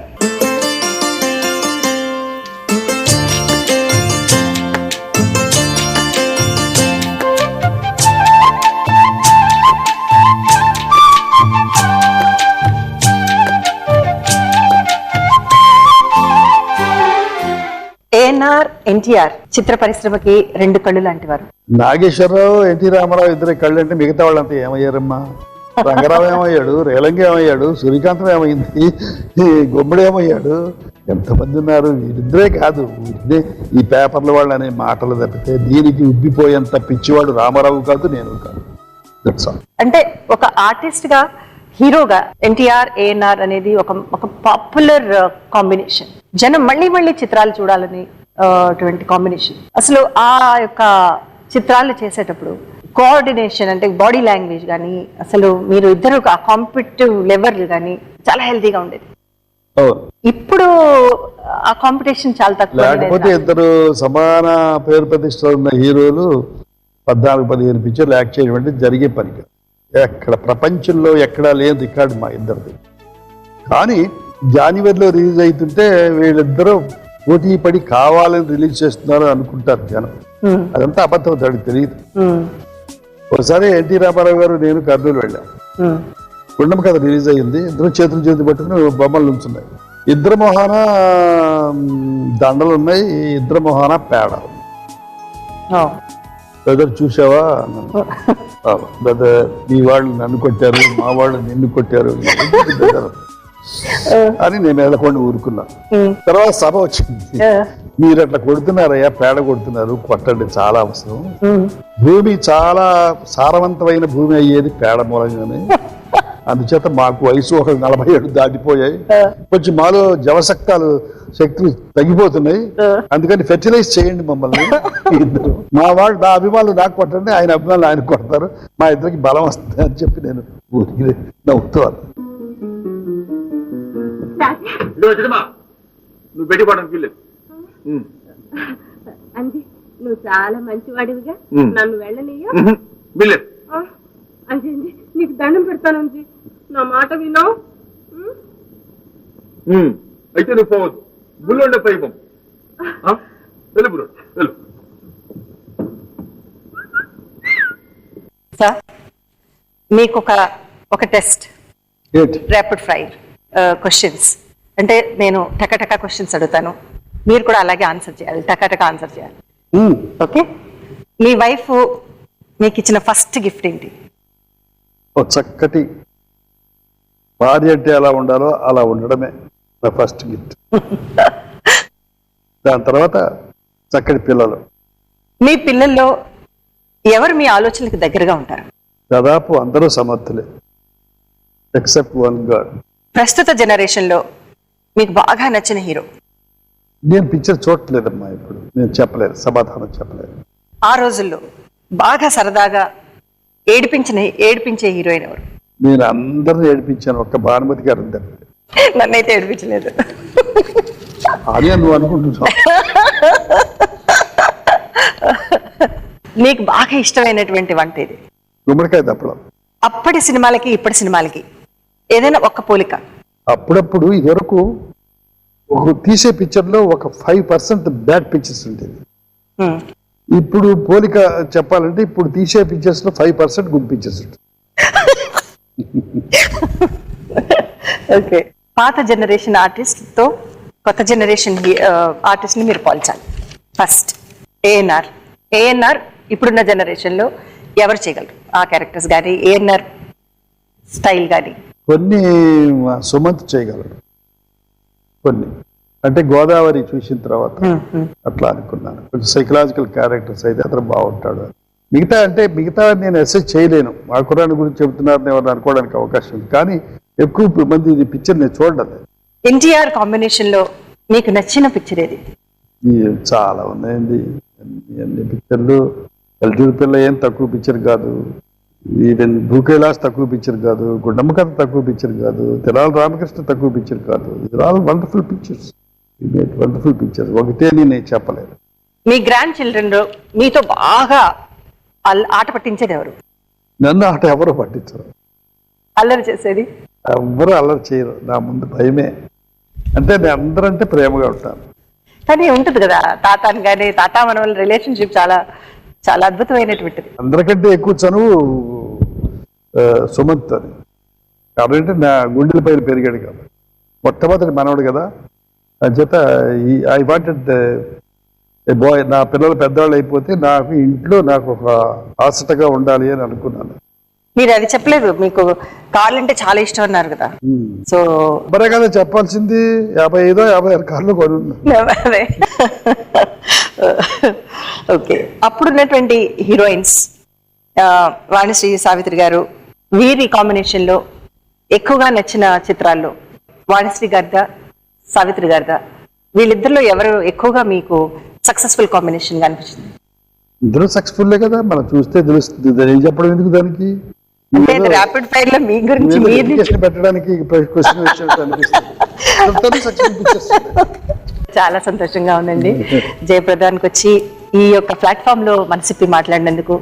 ఏఎన్ఆర్ ఎన్టీఆర్ చిత్ర పరిశ్రమకి 2 కళ్ళు లాంటి వారు. నాగేశ్వరరావు, ఎన్టీ రామారావు ఇద్దరే కళ్ళు అంటే మిగతా వాళ్ళంతా ఏమయ్యారమ్మా? రంగరావు ఏమయ్యాడు, రేలంగి ఏమయ్యాడు, సూర్యకాంతం ఏమైంది, గుమ్మడి ఏమయ్యాడు, ఎంతమంది ఉన్నారు. వీరిద్దరే కాదు, ఈ పేపర్ల వాళ్ళు అనే మాటలు తప్పితే దీనికి ఉబ్బిపోయేంత పిచ్చివాడు రామారావు కాదు, నేను కాదు. అంటే ఒక ఆర్టిస్ట్ గా, హీరోగా ఎన్టీఆర్ ఏఎన్ఆర్ అనేది ఒక పాపులర్ కాంబినేషన్. జనం మళ్ళీ మళ్ళీ చిత్రాలు చూడాలని అటువంటి కాంబినేషన్. అసలు ఆ యొక్క చిత్రాలు చేసేటప్పుడు కోఆర్డినేషన్ అంటే బాడీ లాంగ్వేజ్ కానీ, అసలు మీరు ఇద్దరు ఆ కాంపిటిటివ్ లెవెల్ కానీ చాలా హెల్తీగా ఉండేది. ఇప్పుడు ఆ కాంపిటీషన్ చాలా తక్కువ. లేకపోతే ఇద్దరు సమాన పేరు ప్రతిష్టలు ఉన్న హీరోలు 14-15 పిక్చర్లు యాక్ట్ చేయడం అంటే జరిగే పని కాదు. ఎక్కడ ప్రపంచంలో ఎక్కడా లేని రికార్డు మా ఇద్దరిది. కానీ జనవరిలో రిలీజ్ అవుతుంటే వీళ్ళిద్దరూ పోటీ పడి కావాలని రిలీజ్ చేస్తున్నారు అనుకుంటారు జనం. అదంతా అబద్ధం, దానికి తెలియదు. ఒకసారి ఎన్టీ రామారావు గారు నేను కర్నూలు వెళ్ళాం. గుండమ్మ కథ రిలీజ్ అయ్యింది. ఇద్దరు చేతులు పట్టుకుని బొమ్మలు ఉంచున్నాయి. ఇద్దరు మొహాన దండలు ఉన్నాయి, ఇద్దరు మొహాన పేడ. బ్రదర్ చూసావా? బ్రదర్ మీ వాళ్ళు నన్ను కొట్టారు, మా వాళ్ళు నిన్ను కొట్టారు అని నేను వెళ్ళకుండా ఊరుకున్నా. తర్వాత సభ వచ్చింది, మీరు అట్లా కొడుతున్నారయ్యా, పేడ కొడుతున్నారు, కొట్టండి, చాలా అవసరం. భూమి చాలా సారవంతమైన భూమి అయ్యేది పేడ మూలంగానే. అందుచేత మాకు వయసు ఒక 47 దాటిపోయాయి, కొంచెం మాలో శక్తులు తగ్గిపోతున్నాయి, అందుకని ఫెర్టిలైజ్ చేయండి మమ్మల్ని ఇద్దరు. మా వాళ్ళు, నా అభిమానులు నాకు కొట్టండి, ఆయన అభిమానులు ఆయన కొడతారు, మా ఇద్దరికి బలం వస్తుంది అని చెప్పి నేను ఊరికి నవ్వుతాను. నువ్వు పెట్టిపోవడానికి వీల్లేదు. అంజీ, నువ్వు చాలా మంచివాడివిగా నన్ను వెళ్ళనీయా? వీల్లేదు అంజీ, నీకు దండం పెడతాను అంజీ, నా మాట వినవు. అయితే నువ్వు పోవద్దు, బుల్లుండే పైపం వెళ్ళు, బుల్లు వెళ్ళు. సార్, మీకు ఒక టెస్ట్, ర్యాపిడ్ ఫైర్ క్వశ్చన్స్. అంటే నేను టకాటకా క్వశ్చన్స్ అడుగుతాను, మీరు కూడా అలాగే ఆన్సర్ చేయాలి, టకాటకా ఆన్సర్ చేయాలి. ఓకే? మీ వైఫ్ మీకు ఇచ్చిన ఫస్ట్ గిఫ్ట్ ఏంటి? ఒక చక్కటి భార్య అంటే ఎలా ఉండాలో అలా ఉండడమే నా ఫస్ట్ గిఫ్ట్. దాని తర్వాత చక్కటి పిల్లలు. మీ పిల్లల్లో ఎవరు మీ ఆలోచనలకు దగ్గరగా ఉంటారు? దాదాపు అందరూ సమర్థులే, ఎక్సెప్ట్ వన్ గాడ్. ప్రస్తుత జనరేషన్ లో మీకు బాగా నచ్చిన హీరో? నేను పిక్చర్ చూడట్లేదమ్మా, ఇప్పుడు నేను చెప్పలేదు, సమాధానం చెప్పలేదు. ఆ రోజుల్లో బాగా సరదాగా ఏడిపించే హీరోయిన్ ఎవరు? నేను అందరిని ఏడిపించాను, ఒక్క భానుమతి గారు ఉందండి. నన్నైతే ఏడిపించలేదు. అదే నువ్వు అనుకుంటున్నావు. నీకు బాగా ఇష్టమైనటువంటి వంట ఇది? గుమ్మడికాయ దప్పడం. అప్పటి సినిమాలకి ఇప్పటి సినిమాలకి ఏదైనా ఒక్క పోలిక? అప్పుడప్పుడు ఇదివరకు ఒక తీసే పిక్చర్లో ఒక 5% బ్యాడ్ పిక్చర్స్ ఉండేది. ఇప్పుడు పోలిక చెప్పాలంటే ఇప్పుడు తీసే పిక్చర్స్ లో 5% గుడ్ పిక్చర్స్ ఉంటుంది. ఓకే, పాత జనరేషన్ ఆర్టిస్ట్ తో కొత్త జనరేషన్ ఆర్టిస్ట్ ని మీరు పోల్చాలి. ఫస్ట్ ఏఎన్ఆర్ ఇప్పుడున్న జనరేషన్ లో ఎవరు చేయగలరు ఆ క్యారెక్టర్స్ కానీ, ఏఎన్ఆర్ స్టైల్ కానీ? కొన్ని సుమంత్ చేయగలడు, కొన్ని అంటే గోదావరి చూసిన తర్వాత అట్లా అనుకున్నాను. కొంచెం సైకలాజికల్ క్యారెక్టర్స్ అయితే అతను బాగుంటాడు. మిగతా నేను ఎస్ఎస్ చేయలేను, మా కుర్రాని గురించి చెబుతున్నారని ఎవరు అనుకోవడానికి అవకాశం ఉంది, కానీ ఎక్కువ మంది ఇది పిక్చర్ నేను చూడలేదు. ఎన్టీఆర్ కాంబినేషన్ లో మీకు నచ్చిన పిక్చర్ ఏది? చాలా ఉన్నాయండి అన్ని పిక్చర్లు. ఎల్జూరి పిల్ల ఏం తక్కువ పిక్చర్ కాదు, ఈవెన్ భూకైలాస్ తక్కువ పిక్చర్ కాదు, గుండమ్మ కథ తక్కువ పిక్చర్ కాదు, తెనాలి రామకృష్ణ తక్కువ పిక్చర్ కాదు. ఇది all wonderful pictures, wonderful pictures. ఒకటే నేను చెప్పలేదు. మీ గ్రాండ్ చిల్డ్రన్ లో మీతో బాగా ఆట పట్టించేది ఎవరు? నన్ను ఆట ఎవరు పట్టించరు, అల్లరి చేసేది ఎవరు అల్లరి చేయరు. నా ముందు భయమే, అంటే నేను అందరంటే ప్రేమగా ఉంటాను. కానీ ఉంటుంది కదా తాతాని కానీ, తాతా మనవల రిలేషన్షిప్ చాలా చాలా అద్భుతమైనటువంటిది. అందరికంటే ఎక్కువ చనువు సుమంత్ అని, కాబట్టి నా గుండెల పైన పెరిగాడు కదా, మొట్టమొదటి మనవడు కదా. అంచేత ఐ వాంటెడ్ బాయ్. నా పిల్లలు పెద్దవాళ్ళు అయిపోతే నాకు ఇంట్లో నాకు ఒక ఆసటగా ఉండాలి అని అనుకున్నాను. మీరు అది చెప్పలేదు, మీకు కార్లు అంటే చాలా ఇష్టం అన్నారు కదా. సో మరే కదా చెప్పాల్సింది, 55-56 కార్లు కొనున్నాను. ఓకే, అప్పుడున్నటువంటి హీరోయిన్స్ వాణిశ్రీ, సావిత్రి గారు, వీరి కాంబినేషన్ లో ఎక్కువగా నచ్చిన చిత్రాల్లో వాణిశ్రీ గారిదా, సావిత్రి గారిదా? వీళ్ళిద్దరిలో ఎవరు ఎక్కువగా మీకు సక్సెస్ఫుల్ కాంబినేషన్ గా అనిపించింది? ఇద్దరు సక్సెస్ఫుల్లే కదా, మనం చూస్తే తెలుస్తుంది. ఏం చెప్పడం ఎందుకు దానికి? ర్యాపిడ్ ఫైర్ లో మీ గురించి పెట్టడానికి చాలా సంతోషంగా ఉందండి. జయప్రదానికి వచ్చి ఈ యొక్క ప్లాట్ఫామ్ లో మనసిప్పి మాట్లాడినందుకు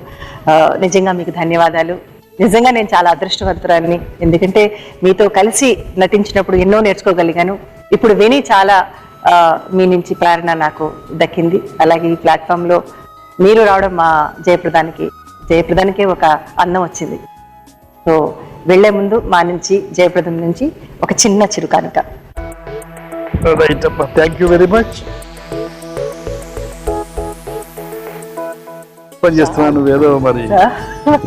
నిజంగా మీకు ధన్యవాదాలు. నిజంగా నేను చాలా అదృష్టవంతురాన్ని, ఎందుకంటే మీతో కలిసి నటించినప్పుడు ఎన్నో నేర్చుకోగలిగాను. ఇప్పుడు విని చాలా మీ నుంచి ప్రేరణ నాకు దక్కింది. అలాగే ఈ ప్లాట్ఫామ్ లో మీరు రావడం మా జయప్రదానికే ఒక అందం వచ్చింది. సో వెళ్లే ముందు మా నుంచి, జయప్రదం నుంచి ఒక చిన్న చిరుకానుక. Thank you very much. పని చేస్తున్నావు నువ్వేదో మరి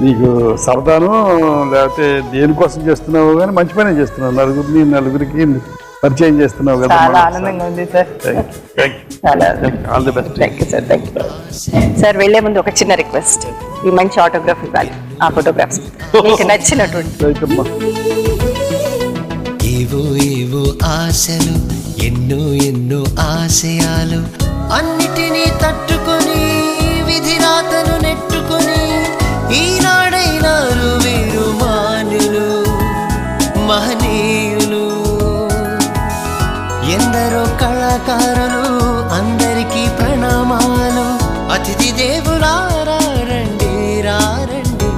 నీకు సరదాను లేకపోతే దేనికోసం చేస్తున్నావు కానీ మంచి పనే చేస్తున్నావు. నలుగురికి పరిచయం చేస్తున్నావు కదా. చాలా ఆనందంగా ఉంది sir. All the best. Thank you sir. Thank you sir. వెళ్లే ముందు ఒక చిన్న రిక్వెస్ట్, ఈ మంచి ఆటోగ్రాఫ్ ఇవ్వాలి. ఆ ఫోటోగ్రాఫ్స్ మీకు నచ్చినటువంటి. ఏవో ఏవో ఆశలు, ఎన్నో ఎన్నో ఆశయాలు, అన్నిటినీ తట్టుకొని విధిరాతను నెట్టుకొని ఈనాడైనారు వీరు మానులు మహనీయులు. ఎందరో కళాకారులు, అందరికీ ప్రణామాలు. అతిథి దేవులారా రండి రారండి.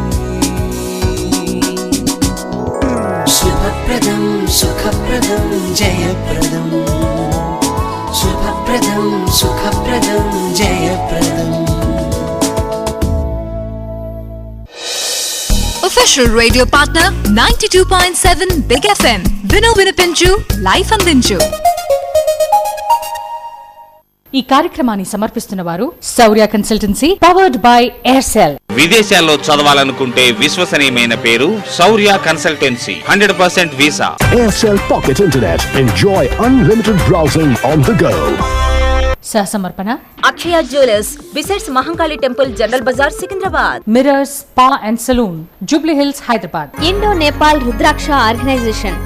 శుభప్రదం సుఖప్రదం జయప్రదం, శుభప్రదం సుఖప్రదం జయప్రదం. Official radio partner 92.7 Big FM. విను వినిపించు, లైఫ్ అందించు. ఈ కార్యక్రమాన్ని సమర్పిస్తున్న వారు Shaurya consultancy, powered by Aircel. విదేశాల్లో చదవాలనుకుంటే విశ్వసనీయమైన పేరు Shaurya consultancy. 100% visa. Aircel Pocket Internet. Enjoy unlimited browsing on the go. సహసమర్పణ Akshaya jewellers, besides Mahankali temple, General Bazaar, Secunderabad. Mirrors spa and salon, Jubilee Hills, Hyderabad. Indo Nepal Rudraksha organisation.